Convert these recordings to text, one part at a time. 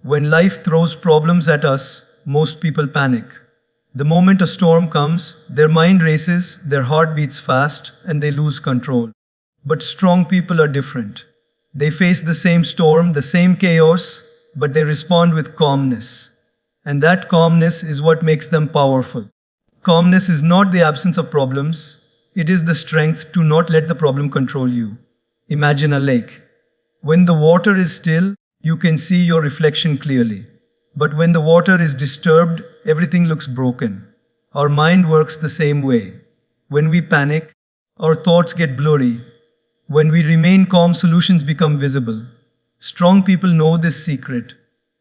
When life throws problems at us, most people panic. The moment a storm comes, their mind races, their heart beats fast, and they lose control. But strong people are different. They face the same storm, the same chaos, but they respond with calmness. And that calmness is what makes them powerful. Calmness is not the absence of problems, it is the strength to not let the problem control you. Imagine a lake. When the water is still, you can see your reflection clearly. But when the water is disturbed, everything looks broken. Our mind works the same way. When we panic, our thoughts get blurry. When we remain calm, solutions become visible. Strong people know this secret.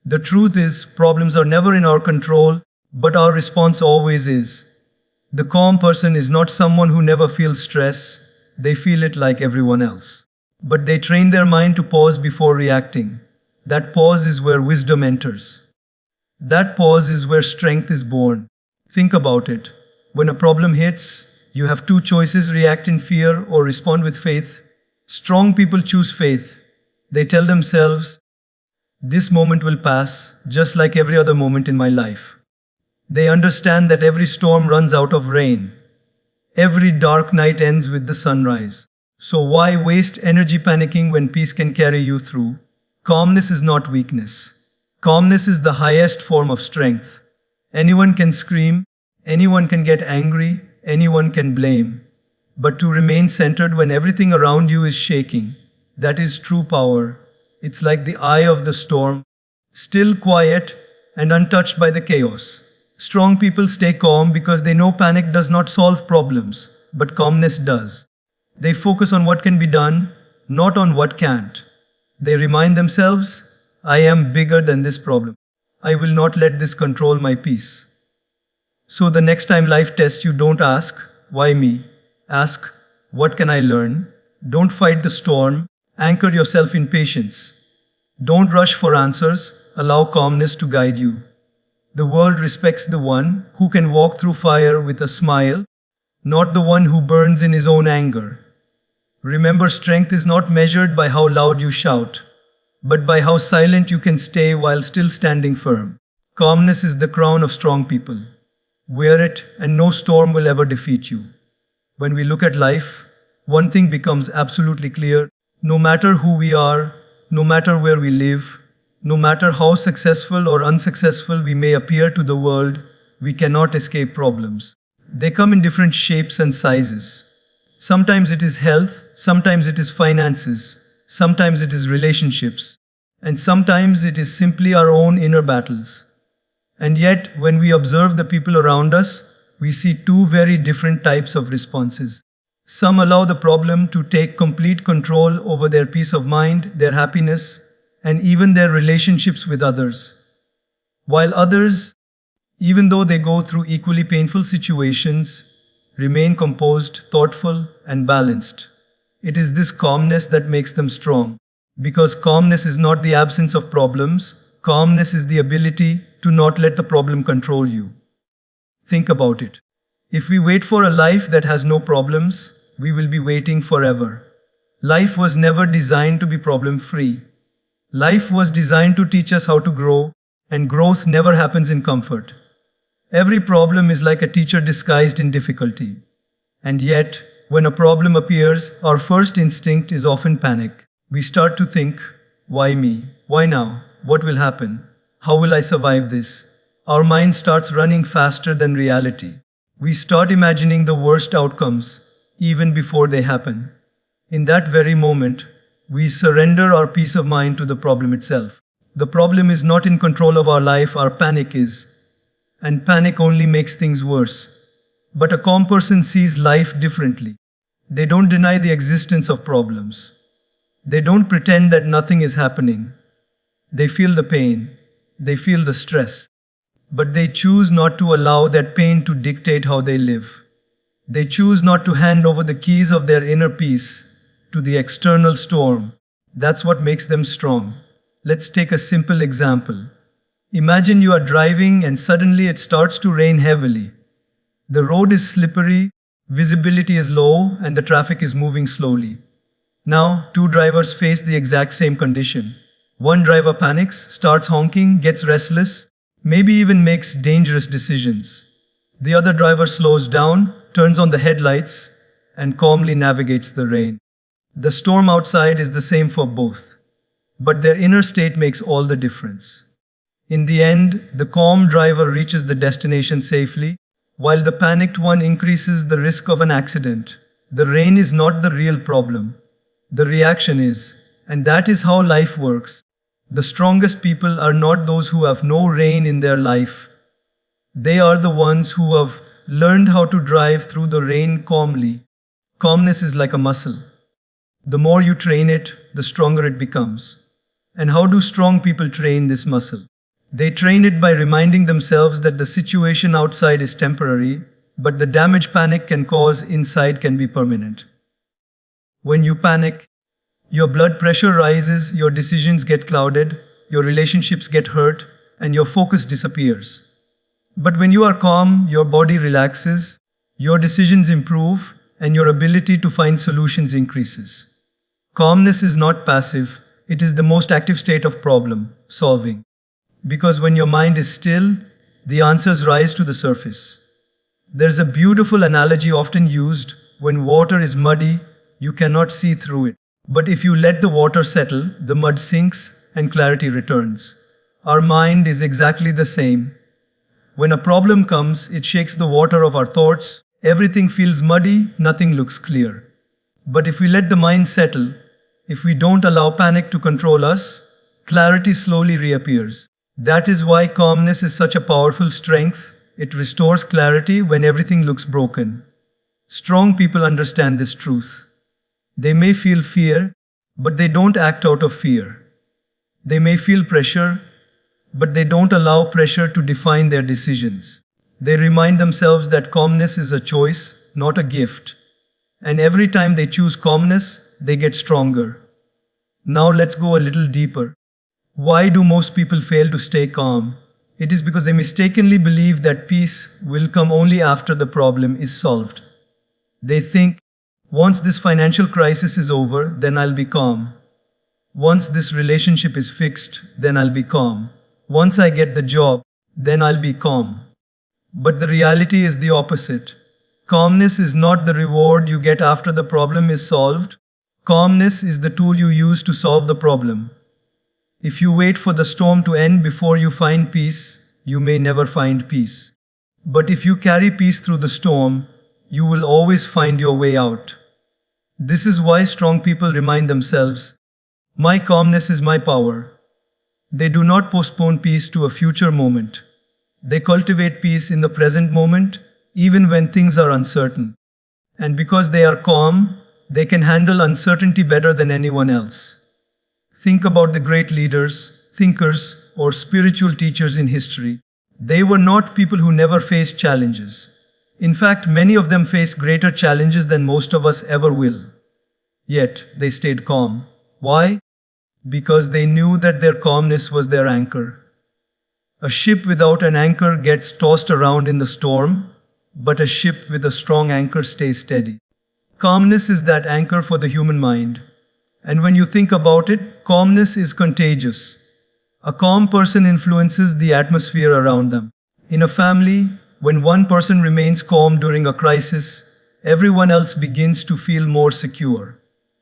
The truth is, problems are never in our control, but our response always is. The calm person is not someone who never feels stress, they feel it like everyone else. But they train their mind to pause before reacting. That pause is where wisdom enters. That pause is where strength is born. Think about it. When a problem hits, you have two choices: react in fear or respond with faith. Strong people choose faith. They tell themselves, this moment will pass, just like every other moment in my life. They understand that every storm runs out of rain. Every dark night ends with the sunrise. So why waste energy panicking when peace can carry you through? Calmness is not weakness. Calmness is the highest form of strength. Anyone can scream, anyone can get angry, anyone can blame. But to remain centered when everything around you is shaking, that is true power. It's like the eye of the storm, still quiet and untouched by the chaos. Strong people stay calm because they know panic does not solve problems, but calmness does. They focus on what can be done, not on what can't. They remind themselves, I am bigger than this problem. I will not let this control my peace. So the next time life tests you, don't ask, why me? Ask, what can I learn? Don't fight the storm. Anchor yourself in patience. Don't rush for answers. Allow calmness to guide you. The world respects the one who can walk through fire with a smile, not the one who burns in his own anger. Remember, strength is not measured by how loud you shout, but by how silent you can stay while still standing firm. Calmness is the crown of strong people. Wear it, and no storm will ever defeat you. When we look at life, one thing becomes absolutely clear. No matter who we are, no matter where we live, no matter how successful or unsuccessful we may appear to the world, we cannot escape problems. They come in different shapes and sizes. Sometimes it is health, sometimes it is finances, sometimes it is relationships, and sometimes it is simply our own inner battles. And yet, when we observe the people around us, we see two very different types of responses. Some allow the problem to take complete control over their peace of mind, their happiness, and even their relationships with others. While others, even though they go through equally painful situations, remain composed, thoughtful, and balanced. It is this calmness that makes them strong. Because calmness is not the absence of problems, calmness is the ability to not let the problem control you. Think about it. If we wait for a life that has no problems, we will be waiting forever. Life was never designed to be problem-free. Life was designed to teach us how to grow, and growth never happens in comfort. Every problem is like a teacher disguised in difficulty. And yet, when a problem appears, our first instinct is often panic. We start to think, why me? Why now? What will happen? How will I survive this? Our mind starts running faster than reality. We start imagining the worst outcomes, even before they happen. In that very moment, we surrender our peace of mind to the problem itself. The problem is not in control of our life, our panic is. And panic only makes things worse. But a calm person sees life differently. They don't deny the existence of problems. They don't pretend that nothing is happening. They feel the pain. They feel the stress. But they choose not to allow that pain to dictate how they live. They choose not to hand over the keys of their inner peace to the external storm. That's what makes them strong. Let's take a simple example. Imagine you are driving and suddenly it starts to rain heavily. The road is slippery, visibility is low, and the traffic is moving slowly. Now, two drivers face the exact same condition. One driver panics, starts honking, gets restless, maybe even makes dangerous decisions. The other driver slows down, turns on the headlights, and calmly navigates the rain. The storm outside is the same for both, but their inner state makes all the difference. In the end, the calm driver reaches the destination safely, while the panicked one increases the risk of an accident. The rain is not the real problem. The reaction is, and that is how life works. The strongest people are not those who have no rain in their life. They are the ones who have learned how to drive through the rain calmly. Calmness is like a muscle. The more you train it, the stronger it becomes. And how do strong people train this muscle? They train it by reminding themselves that the situation outside is temporary, but the damage panic can cause inside can be permanent. When you panic, your blood pressure rises, your decisions get clouded, your relationships get hurt, and your focus disappears. But when you are calm, your body relaxes, your decisions improve, and your ability to find solutions increases. Calmness is not passive, it is the most active state of problem solving. Because when your mind is still, the answers rise to the surface. There's a beautiful analogy often used: when water is muddy, you cannot see through it. But if you let the water settle, the mud sinks and clarity returns. Our mind is exactly the same. When a problem comes, it shakes the water of our thoughts. Everything feels muddy, nothing looks clear. But if we let the mind settle, if we don't allow panic to control us, clarity slowly reappears. That is why calmness is such a powerful strength. It restores clarity when everything looks broken. Strong people understand this truth. They may feel fear, but they don't act out of fear. They may feel pressure, but they don't allow pressure to define their decisions. They remind themselves that calmness is a choice, not a gift. And every time they choose calmness, they get stronger. Now let's go a little deeper. Why do most people fail to stay calm? It is because they mistakenly believe that peace will come only after the problem is solved. They think, once this financial crisis is over, then I'll be calm. Once this relationship is fixed, then I'll be calm. Once I get the job, then I'll be calm. But the reality is the opposite. Calmness is not the reward you get after the problem is solved. Calmness is the tool you use to solve the problem. If you wait for the storm to end before you find peace, you may never find peace. But if you carry peace through the storm, you will always find your way out. This is why strong people remind themselves, my calmness is my power. They do not postpone peace to a future moment. They cultivate peace in the present moment, even when things are uncertain. And because they are calm, they can handle uncertainty better than anyone else. Think about the great leaders, thinkers, or spiritual teachers in history. They were not people who never faced challenges. In fact, many of them faced greater challenges than most of us ever will. Yet, they stayed calm. Why? Because they knew that their calmness was their anchor. A ship without an anchor gets tossed around in the storm, but a ship with a strong anchor stays steady. Calmness is that anchor for the human mind. And when you think about it, calmness is contagious. A calm person influences the atmosphere around them. In a family, when one person remains calm during a crisis, everyone else begins to feel more secure.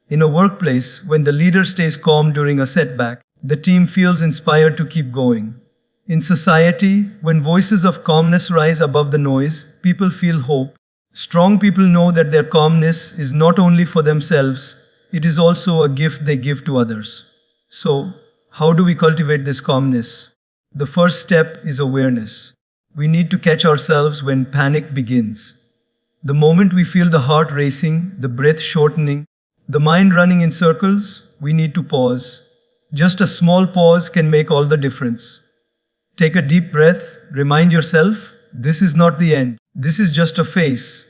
In a workplace, when the leader stays calm during a setback, the team feels inspired to keep going. In society, when voices of calmness rise above the noise, people feel hope. Strong people know that their calmness is not only for themselves, it is also a gift they give to others. So, how do we cultivate this calmness? The first step is awareness. We need to catch ourselves when panic begins. The moment we feel the heart racing, the breath shortening, the mind running in circles, we need to pause. Just a small pause can make all the difference. Take a deep breath, remind yourself, this is not the end. This is just a phase.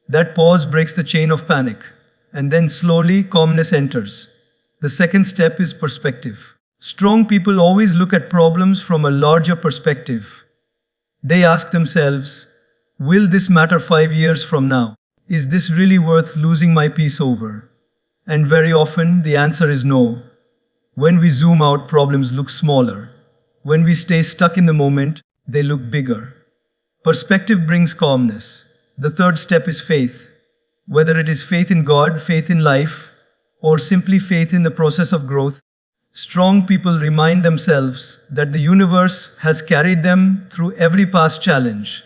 That pause breaks the chain of panic. And then slowly calmness enters. The second step is perspective. Strong people always look at problems from a larger perspective. They ask themselves, will this matter 5 years from now? Is this really worth losing my peace over? And very often the answer is no. When we zoom out, problems look smaller. When we stay stuck in the moment, they look bigger. Perspective brings calmness. The third step is faith. Whether it is faith in God, faith in life, or simply faith in the process of growth, strong people remind themselves that the universe has carried them through every past challenge,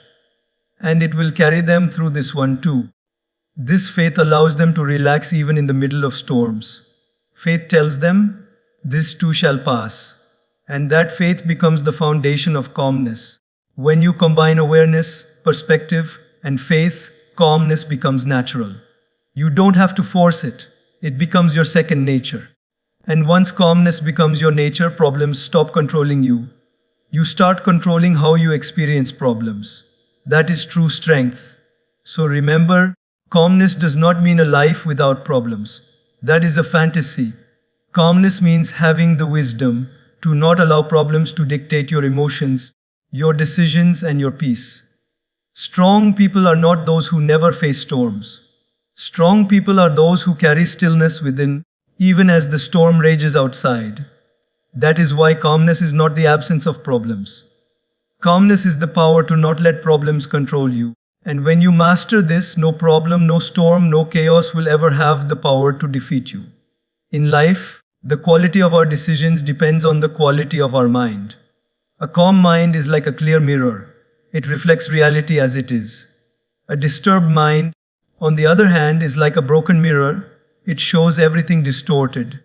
and it will carry them through this one too. This faith allows them to relax even in the middle of storms. Faith tells them, this too shall pass. And that faith becomes the foundation of calmness. When you combine awareness, perspective, and faith, calmness becomes natural. You don't have to force it. It becomes your second nature. And once calmness becomes your nature, problems stop controlling you. You start controlling how you experience problems. That is true strength. So remember, calmness does not mean a life without problems. That is a fantasy. Calmness means having the wisdom to not allow problems to dictate your emotions, your decisions, and your peace. Strong people are not those who never face storms. Strong people are those who carry stillness within, even as the storm rages outside. That is why calmness is not the absence of problems. Calmness is the power to not let problems control you. And when you master this, no problem, no storm, no chaos will ever have the power to defeat you. In life, the quality of our decisions depends on the quality of our mind. A calm mind is like a clear mirror. It reflects reality as it is. A disturbed mind, on the other hand, is like a broken mirror. It shows everything distorted.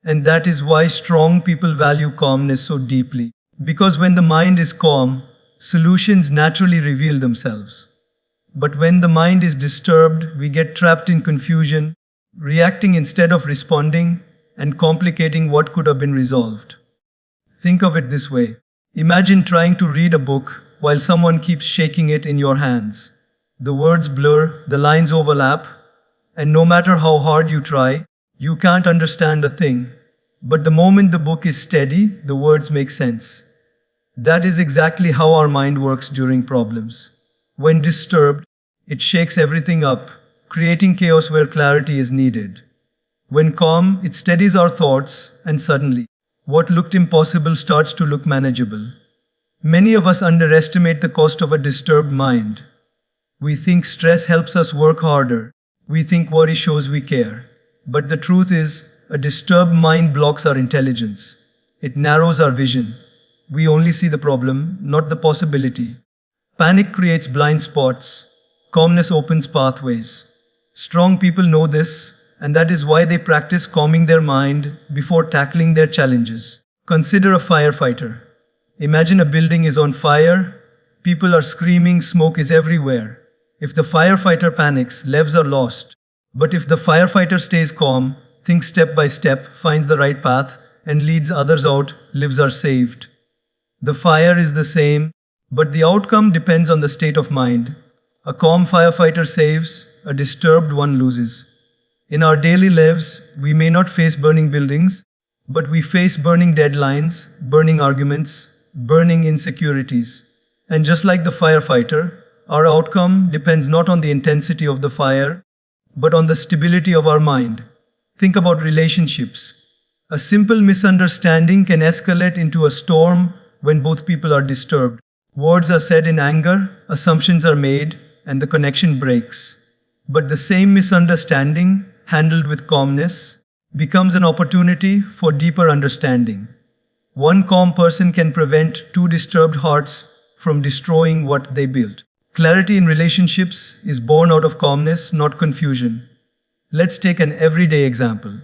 And that is why strong people value calmness so deeply. Because when the mind is calm, solutions naturally reveal themselves. But when the mind is disturbed, we get trapped in confusion, reacting instead of responding, and complicating what could have been resolved. Think of it this way. Imagine trying to read a book while someone keeps shaking it in your hands. The words blur, the lines overlap, and no matter how hard you try, you can't understand a thing. But the moment the book is steady, the words make sense. That is exactly how our mind works during problems. When disturbed, it shakes everything up, creating chaos where clarity is needed. When calm, it steadies our thoughts, and suddenly, what looked impossible starts to look manageable. Many of us underestimate the cost of a disturbed mind. We think stress helps us work harder. We think worry shows we care. But the truth is, a disturbed mind blocks our intelligence. It narrows our vision. We only see the problem, not the possibility. Panic creates blind spots. Calmness opens pathways. Strong people know this, and that is why they practice calming their mind before tackling their challenges. Consider a firefighter. Imagine a building is on fire. People are screaming, smoke is everywhere. If the firefighter panics, lives are lost. But if the firefighter stays calm, thinks step by step, finds the right path, and leads others out, lives are saved. The fire is the same, but the outcome depends on the state of mind. A calm firefighter saves, a disturbed one loses. In our daily lives, we may not face burning buildings, but we face burning deadlines, burning arguments, burning insecurities. And just like the firefighter, our outcome depends not on the intensity of the fire, but on the stability of our mind. Think about relationships. A simple misunderstanding can escalate into a storm when both people are disturbed. Words are said in anger, assumptions are made, and the connection breaks. But the same misunderstanding, handled with calmness, becomes an opportunity for deeper understanding. One calm person can prevent two disturbed hearts from destroying what they built. Clarity in relationships is born out of calmness, not confusion. Let's take an everyday example.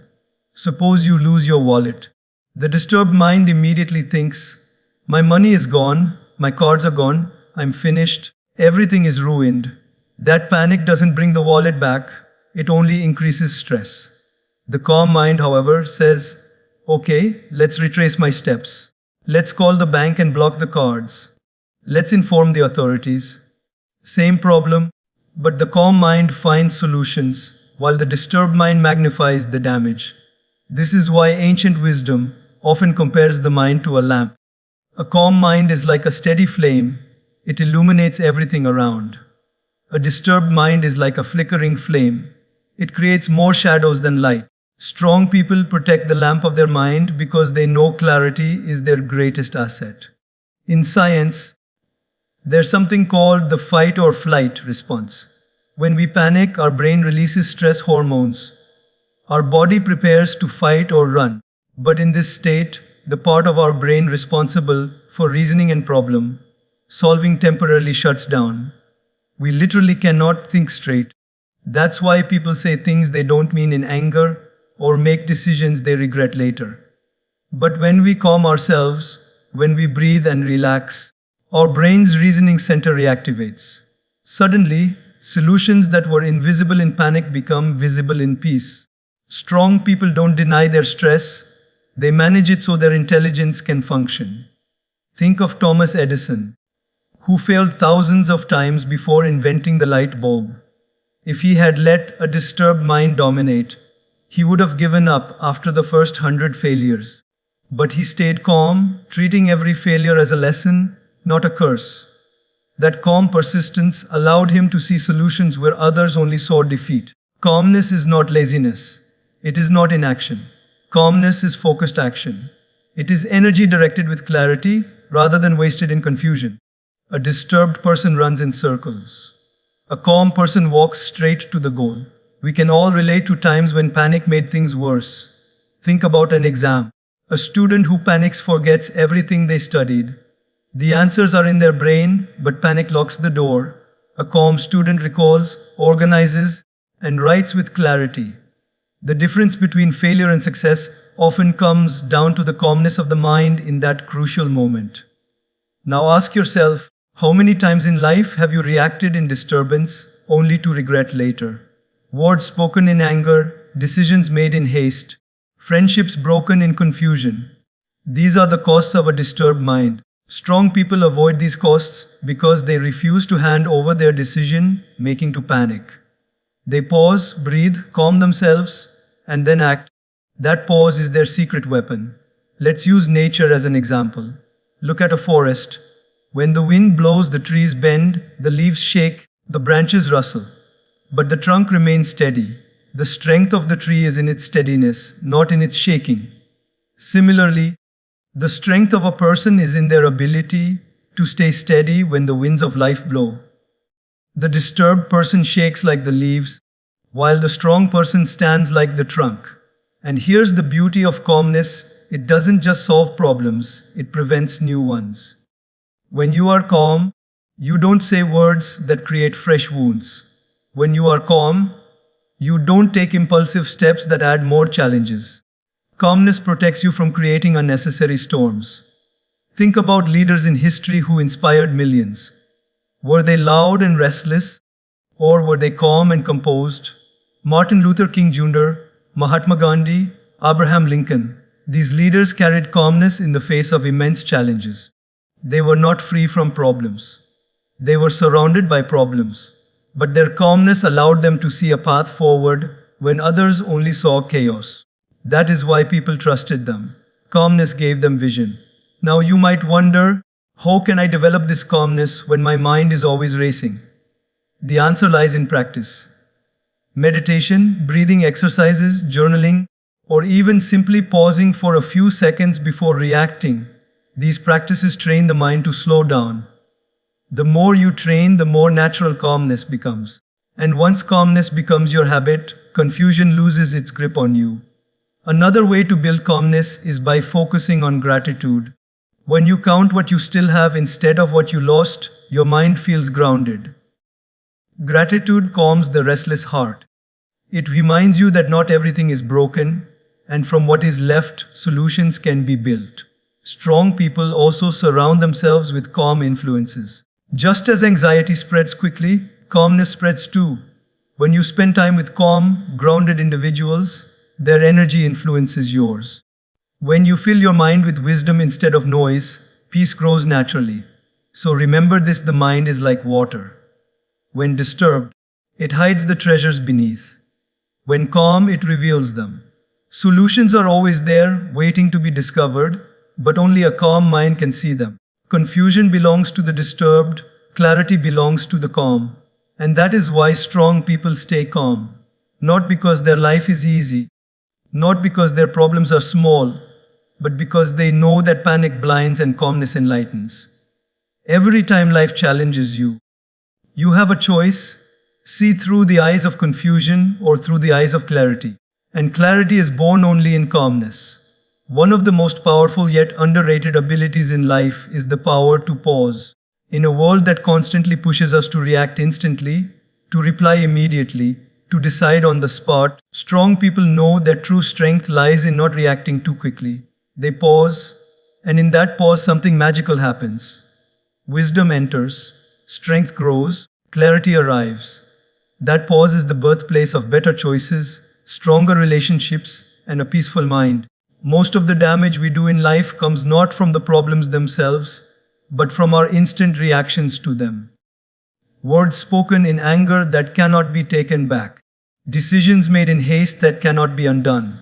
Suppose you lose your wallet. The disturbed mind immediately thinks, my money is gone, my cards are gone, I'm finished, everything is ruined. That panic doesn't bring the wallet back, it only increases stress. The calm mind, however, says, okay, let's retrace my steps. Let's call the bank and block the cards. Let's inform the authorities. Same problem, but the calm mind finds solutions, while the disturbed mind magnifies the damage. This is why ancient wisdom often compares the mind to a lamp. A calm mind is like a steady flame, it illuminates everything around. A disturbed mind is like a flickering flame, it creates more shadows than light. Strong people protect the lamp of their mind because they know clarity is their greatest asset. In science, there's something called the fight or flight response. When we panic, our brain releases stress hormones. Our body prepares to fight or run. But in this state, the part of our brain responsible for reasoning and problem solving temporarily shuts down. We literally cannot think straight. That's why people say things they don't mean in anger or make decisions they regret later. But when we calm ourselves, when we breathe and relax, our brain's reasoning center reactivates. Suddenly, solutions that were invisible in panic become visible in peace. Strong people don't deny their stress, they manage it so their intelligence can function. Think of Thomas Edison, who failed thousands of times before inventing the light bulb. If he had let a disturbed mind dominate, he would have given up after the first 100 failures. But he stayed calm, treating every failure as a lesson, not a curse. That calm persistence allowed him to see solutions where others only saw defeat. Calmness is not laziness. It is not inaction. Calmness is focused action. It is energy directed with clarity rather than wasted in confusion. A disturbed person runs in circles. A calm person walks straight to the goal. We can all relate to times when panic made things worse. Think about an exam. A student who panics forgets everything they studied. The answers are in their brain, but panic locks the door. A calm student recalls, organizes, and writes with clarity. The difference between failure and success often comes down to the calmness of the mind in that crucial moment. Now ask yourself, how many times in life have you reacted in disturbance only to regret later? Words spoken in anger, decisions made in haste, friendships broken in confusion. These are the costs of a disturbed mind. Strong people avoid these costs because they refuse to hand over their decision-making to panic. They pause, breathe, calm themselves, and then act. That pause is their secret weapon. Let's use nature as an example. Look at a forest. When the wind blows, the trees bend, the leaves shake, the branches rustle. But the trunk remains steady. The strength of the tree is in its steadiness, not in its shaking. Similarly, the strength of a person is in their ability to stay steady when the winds of life blow. The disturbed person shakes like the leaves, while the strong person stands like the trunk. And here's the beauty of calmness: it doesn't just solve problems, it prevents new ones. When you are calm, you don't say words that create fresh wounds. When you are calm, you don't take impulsive steps that add more challenges. Calmness protects you from creating unnecessary storms. Think about leaders in history who inspired millions. Were they loud and restless, or were they calm and composed? Martin Luther King Jr., Mahatma Gandhi, Abraham Lincoln. These leaders carried calmness in the face of immense challenges. They were not free from problems. They were surrounded by problems. But their calmness allowed them to see a path forward when others only saw chaos. That is why people trusted them. Calmness gave them vision. Now you might wonder, how can I develop this calmness when my mind is always racing? The answer lies in practice. Meditation, breathing exercises, journaling, or even simply pausing for a few seconds before reacting. These practices train the mind to slow down. The more you train, the more natural calmness becomes. And once calmness becomes your habit, confusion loses its grip on you. Another way to build calmness is by focusing on gratitude. When you count what you still have instead of what you lost, your mind feels grounded. Gratitude calms the restless heart. It reminds you that not everything is broken, and from what is left, solutions can be built. Strong people also surround themselves with calm influences. Just as anxiety spreads quickly, calmness spreads too. When you spend time with calm, grounded individuals, their energy influences yours. When you fill your mind with wisdom instead of noise, peace grows naturally. So remember this: the mind is like water. When disturbed, it hides the treasures beneath. When calm, it reveals them. Solutions are always there, waiting to be discovered, but only a calm mind can see them. Confusion belongs to the disturbed, clarity belongs to the calm. And that is why strong people stay calm. Not because their life is easy, not because their problems are small, but because they know that panic blinds and calmness enlightens. Every time life challenges you, you have a choice: see through the eyes of confusion or through the eyes of clarity. And clarity is born only in calmness. One of the most powerful yet underrated abilities in life is the power to pause. In a world that constantly pushes us to react instantly, to reply immediately, to decide on the spot, strong people know that true strength lies in not reacting too quickly. They pause, and in that pause, something magical happens. Wisdom enters, strength grows, clarity arrives. That pause is the birthplace of better choices, stronger relationships, and a peaceful mind. Most of the damage we do in life comes not from the problems themselves, but from our instant reactions to them. Words spoken in anger that cannot be taken back. Decisions made in haste that cannot be undone.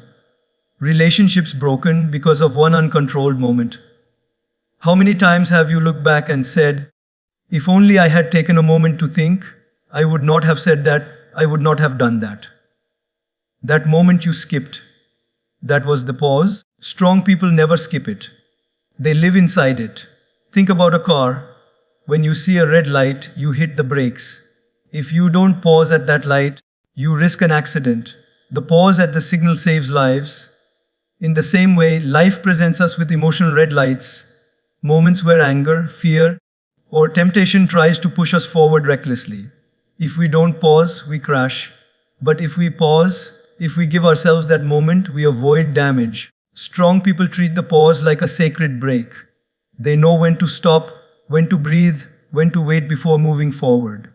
Relationships broken because of one uncontrolled moment. How many times have you looked back and said, if only I had taken a moment to think, I would not have said that, I would not have done that. That moment you skipped. That was the pause. Strong people never skip it. They live inside it. Think about a car. When you see a red light, you hit the brakes. If you don't pause at that light, you risk an accident. The pause at the signal saves lives. In the same way, life presents us with emotional red lights, moments where anger, fear, or temptation tries to push us forward recklessly. If we don't pause, we crash. But if we pause, if we give ourselves that moment, we avoid damage. Strong people treat the pause like a sacred break. They know when to stop, when to breathe, when to wait before moving forward.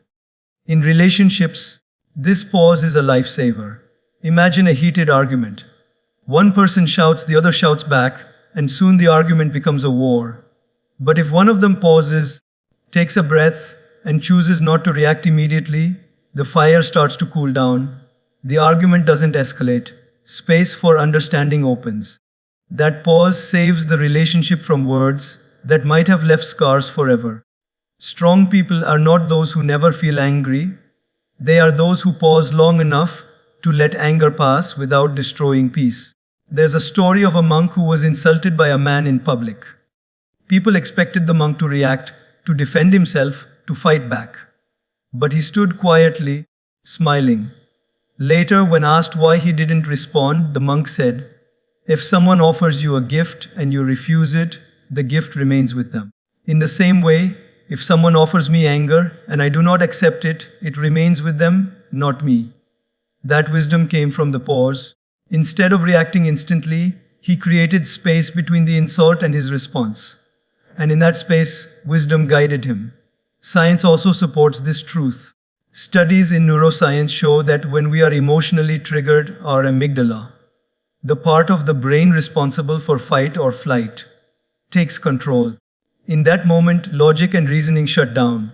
In relationships, this pause is a lifesaver. Imagine a heated argument. One person shouts, the other shouts back, and soon the argument becomes a war. But if one of them pauses, takes a breath, and chooses not to react immediately, the fire starts to cool down. The argument doesn't escalate. Space for understanding opens. That pause saves the relationship from words that might have left scars forever. Strong people are not those who never feel angry. They are those who pause long enough to let anger pass without destroying peace. There's a story of a monk who was insulted by a man in public. People expected the monk to react, to defend himself, to fight back. But he stood quietly, smiling. Later, when asked why he didn't respond, the monk said, if someone offers you a gift and you refuse it, the gift remains with them. In the same way, if someone offers me anger and I do not accept it, it remains with them, not me. That wisdom came from the pause. Instead of reacting instantly, he created space between the insult and his response. And in that space, wisdom guided him. Science also supports this truth. Studies in neuroscience show that when we are emotionally triggered, our amygdala, the part of the brain responsible for fight or flight, takes control. In that moment, logic and reasoning shut down.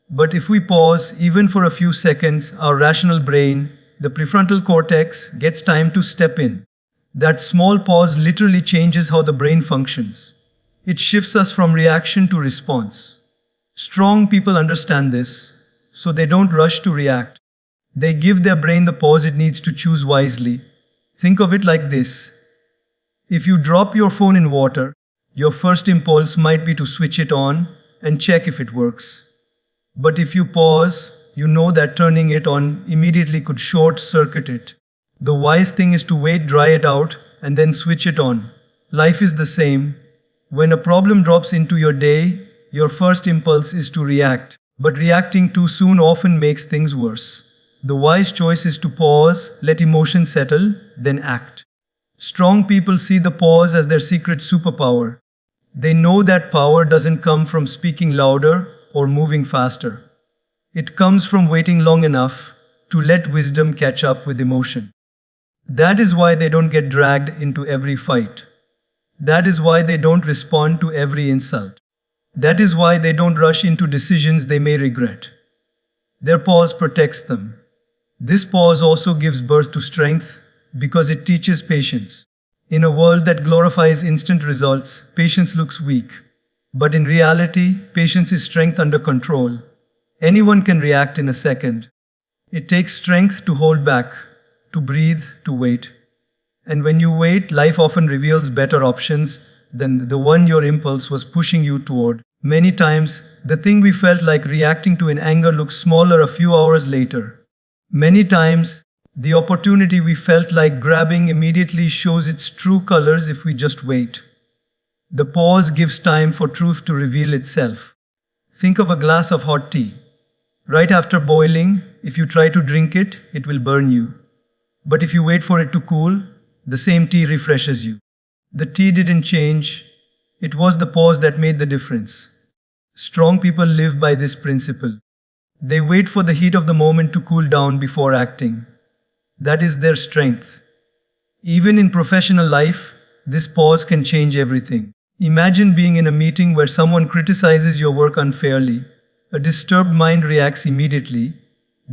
But if we pause, even for a few seconds, our rational brain, the prefrontal cortex, gets time to step in. That small pause literally changes how the brain functions. It shifts us from reaction to response. Strong people understand this, so they don't rush to react. They give their brain the pause it needs to choose wisely. Think of it like this. If you drop your phone in water, your first impulse might be to switch it on and check if it works. But if you pause, you know that turning it on immediately could short-circuit it. The wise thing is to wait, dry it out, and then switch it on. Life is the same. When a problem drops into your day, your first impulse is to react. But reacting too soon often makes things worse. The wise choice is to pause, let emotions settle, then act. Strong people see the pause as their secret superpower. They know that power doesn't come from speaking louder or moving faster. It comes from waiting long enough to let wisdom catch up with emotion. That is why they don't get dragged into every fight. That is why they don't respond to every insult. That is why they don't rush into decisions they may regret. Their pause protects them. This pause also gives birth to strength because it teaches patience. In a world that glorifies instant results, patience looks weak. But in reality, patience is strength under control. Anyone can react in a second. It takes strength to hold back, to breathe, to wait. And when you wait, life often reveals better options than the one your impulse was pushing you toward. Many times, the thing we felt like reacting to in anger looks smaller a few hours later. Many times, the opportunity we felt like grabbing immediately shows its true colors if we just wait. The pause gives time for truth to reveal itself. Think of a glass of hot tea. Right after boiling, if you try to drink it, it will burn you. But if you wait for it to cool, the same tea refreshes you. The tea didn't change. It was the pause that made the difference. Strong people live by this principle. They wait for the heat of the moment to cool down before acting. That is their strength. Even in professional life, this pause can change everything. Imagine being in a meeting where someone criticizes your work unfairly. A disturbed mind reacts immediately,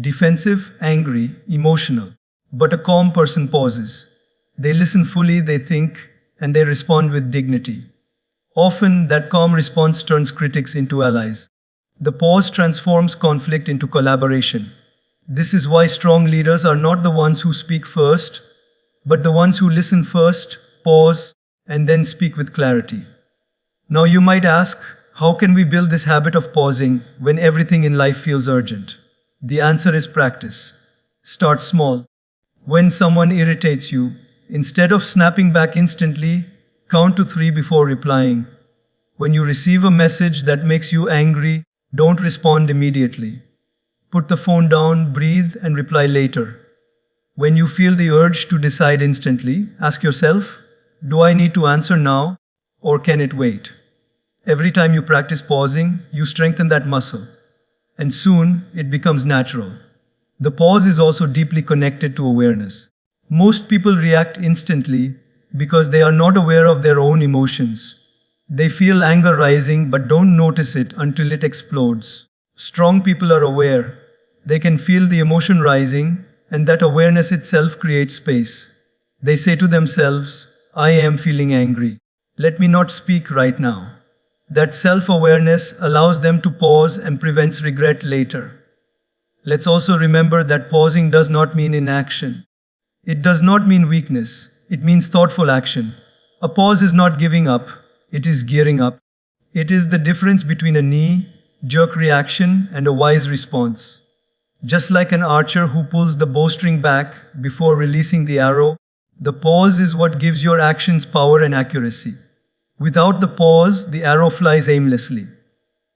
defensive, angry, emotional. But a calm person pauses. They listen fully, they think, and they respond with dignity. Often, that calm response turns critics into allies. The pause transforms conflict into collaboration. This is why strong leaders are not the ones who speak first, but the ones who listen first, pause, and then speak with clarity. Now you might ask, how can we build this habit of pausing when everything in life feels urgent? The answer is practice. Start small. When someone irritates you, instead of snapping back instantly, count to 3 before replying. When you receive a message that makes you angry, don't respond immediately. Put the phone down, breathe, and reply later. When you feel the urge to decide instantly, ask yourself, do I need to answer now, or can it wait? Every time you practice pausing, you strengthen that muscle. And soon, it becomes natural. The pause is also deeply connected to awareness. Most people react instantly because they are not aware of their own emotions. They feel anger rising but don't notice it until it explodes. Strong people are aware. They can feel the emotion rising, and that awareness itself creates space. They say to themselves, I am feeling angry. Let me not speak right now. That self-awareness allows them to pause and prevents regret later. Let's also remember that pausing does not mean inaction. It does not mean weakness. It means thoughtful action. A pause is not giving up. It is gearing up. It is the difference between a knee-jerk reaction and a wise response. Just like an archer who pulls the bowstring back before releasing the arrow, the pause is what gives your actions power and accuracy. Without the pause, the arrow flies aimlessly.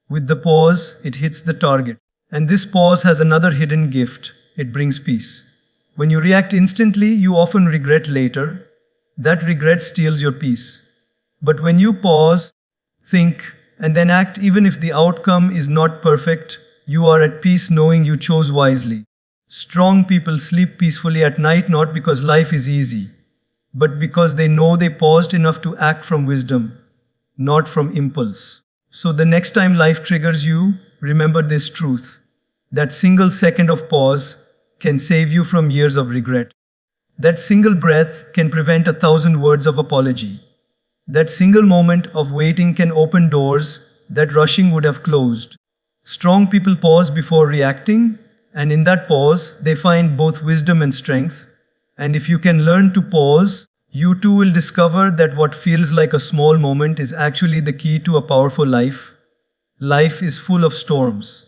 With the pause, it hits the target. And this pause has another hidden gift. It brings peace. When you react instantly, you often regret later. That regret steals your peace. But when you pause, think, and then act, even if the outcome is not perfect, you are at peace knowing you chose wisely. Strong people sleep peacefully at night not because life is easy, but because they know they paused enough to act from wisdom, not from impulse. So the next time life triggers you, remember this truth. That single second of pause can save you from years of regret. That single breath can prevent 1,000 words of apology. That single moment of waiting can open doors that rushing would have closed. Strong people pause before reacting, and in that pause, they find both wisdom and strength. And if you can learn to pause, you too will discover that what feels like a small moment is actually the key to a powerful life. Life is full of storms.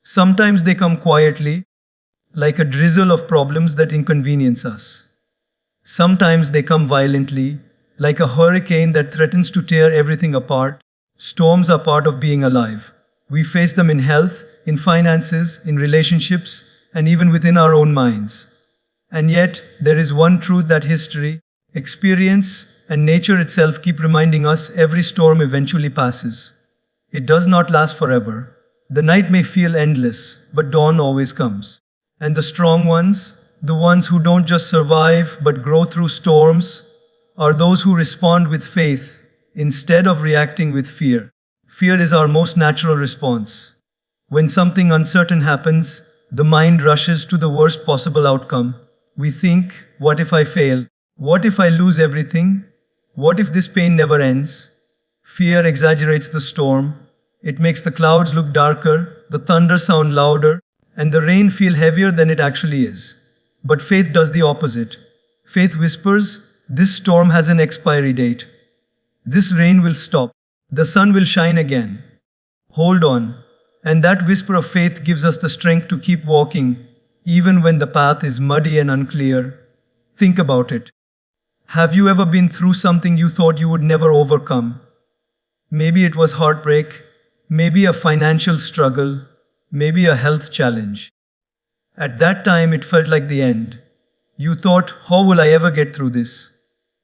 Sometimes they come quietly, like a drizzle of problems that inconvenience us. Sometimes they come violently, like a hurricane that threatens to tear everything apart. Storms are part of being alive. We face them in health, in finances, in relationships, and even within our own minds. And yet, there is one truth that history, experience, and nature itself keep reminding us: every storm eventually passes. It does not last forever. The night may feel endless, but dawn always comes. And the strong ones, the ones who don't just survive but grow through storms, are those who respond with faith instead of reacting with fear. Fear is our most natural response. When something uncertain happens, the mind rushes to the worst possible outcome. We think, what if I fail? What if I lose everything? What if this pain never ends? Fear exaggerates the storm. It makes the clouds look darker, the thunder sound louder, and the rain feel heavier than it actually is. But faith does the opposite. Faith whispers, This storm has an expiry date. This rain will stop. The sun will shine again. Hold on. And that whisper of faith gives us the strength to keep walking, even when the path is muddy and unclear. Think about it. Have you ever been through something you thought you would never overcome? Maybe it was heartbreak, maybe a financial struggle, maybe a health challenge. At that time, it felt like the end. You thought, how will I ever get through this?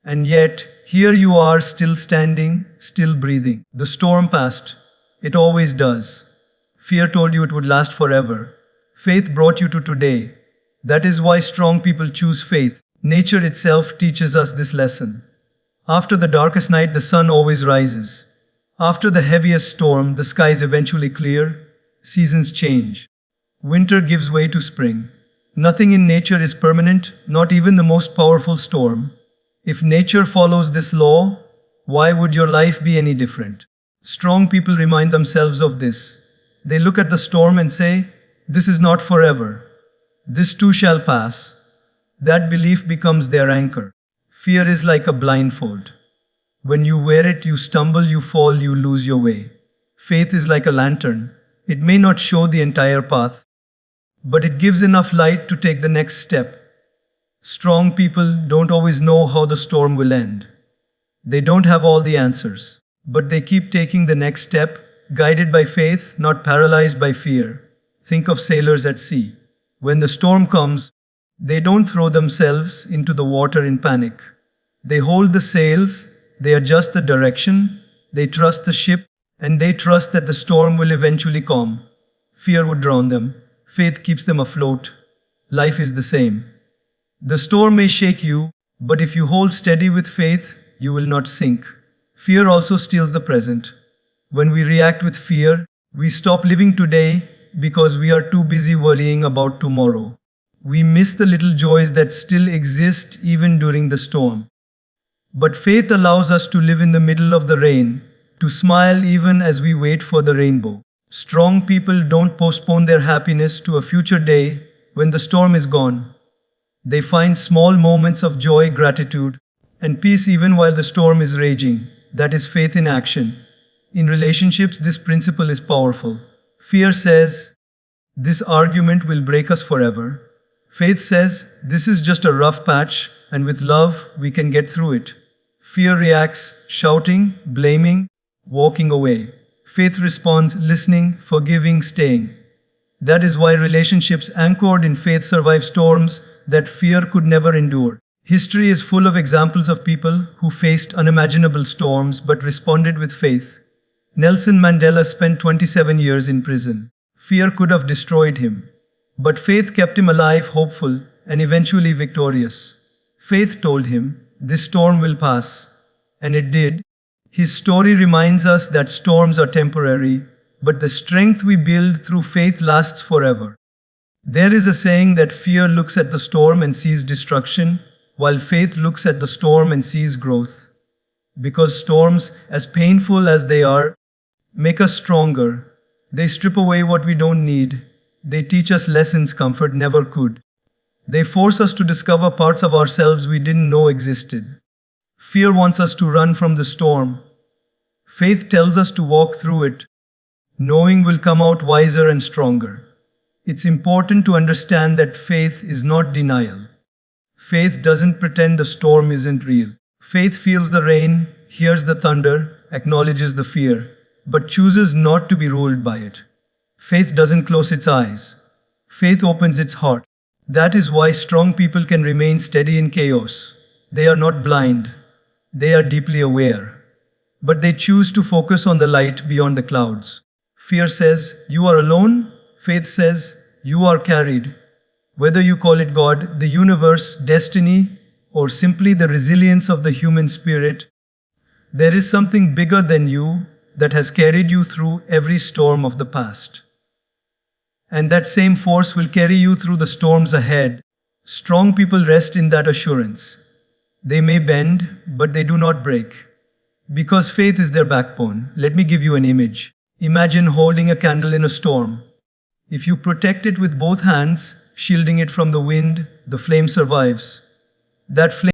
And yet, here you are, still standing, still breathing. The storm passed. It always does. Fear told you it would last forever. Faith brought you to today. That is why strong people choose faith. Nature itself teaches us this lesson. After the darkest night, the sun always rises. After the heaviest storm, the skies eventually clear. Seasons change. Winter gives way to spring. Nothing in nature is permanent, not even the most powerful storm. If nature follows this law, why would your life be any different? Strong people remind themselves of this. They look at the storm and say, "This is not forever. This too shall pass." That belief becomes their anchor. Fear is like a blindfold. When you wear it, you stumble, you fall, you lose your way. Faith is like a lantern. It may not show the entire path, but it gives enough light to take the next step. Strong people don't always know how the storm will end. They don't have all the answers, but they keep taking the next step, guided by faith, not paralyzed by fear. Think of sailors at sea. When the storm comes, they don't throw themselves into the water in panic. They hold the sails, they adjust the direction, they trust the ship, and they trust that the storm will eventually calm. Fear would drown them. Faith keeps them afloat. Life is the same. The storm may shake you, but if you hold steady with faith, you will not sink. Fear also steals the present. When we react with fear, we stop living today because we are too busy worrying about tomorrow. We miss the little joys that still exist even during the storm. But faith allows us to live in the middle of the rain, to smile even as we wait for the rainbow. Strong people don't postpone their happiness to a future day when the storm is gone. They find small moments of joy, gratitude, and peace even while the storm is raging. That is faith in action. In relationships, this principle is powerful. Fear says, "This argument will break us forever." Faith says, "This is just a rough patch, and with love, we can get through it." Fear reacts, shouting, blaming, walking away. Faith responds, listening, forgiving, staying. That is why relationships anchored in faith survive storms that fear could never endure. History is full of examples of people who faced unimaginable storms but responded with faith. Nelson Mandela spent 27 years in prison. Fear could have destroyed him, but faith kept him alive, hopeful, and eventually victorious. Faith told him, "This storm will pass." And it did. His story reminds us that storms are temporary, but the strength we build through faith lasts forever. There is a saying that fear looks at the storm and sees destruction, while faith looks at the storm and sees growth. Because storms, as painful as they are, make us stronger. They strip away what we don't need. They teach us lessons comfort never could. They force us to discover parts of ourselves we didn't know existed. Fear wants us to run from the storm. Faith tells us to walk through it, knowing we'll come out wiser and stronger. It's important to understand that faith is not denial. Faith doesn't pretend the storm isn't real. Faith feels the rain, hears the thunder, acknowledges the fear, but chooses not to be ruled by it. Faith doesn't close its eyes. Faith opens its heart. That is why strong people can remain steady in chaos. They are not blind. They are deeply aware. But they choose to focus on the light beyond the clouds. Fear says, "You are alone." Faith says, "You are carried." Whether you call it God, the universe, destiny, or simply the resilience of the human spirit, there is something bigger than you that has carried you through every storm of the past. And that same force will carry you through the storms ahead. Strong people rest in that assurance. They may bend, but they do not break. Because faith is their backbone. Let me give you an image. Imagine holding a candle in a storm. If you protect it with both hands, shielding it from the wind, the flame survives. That flame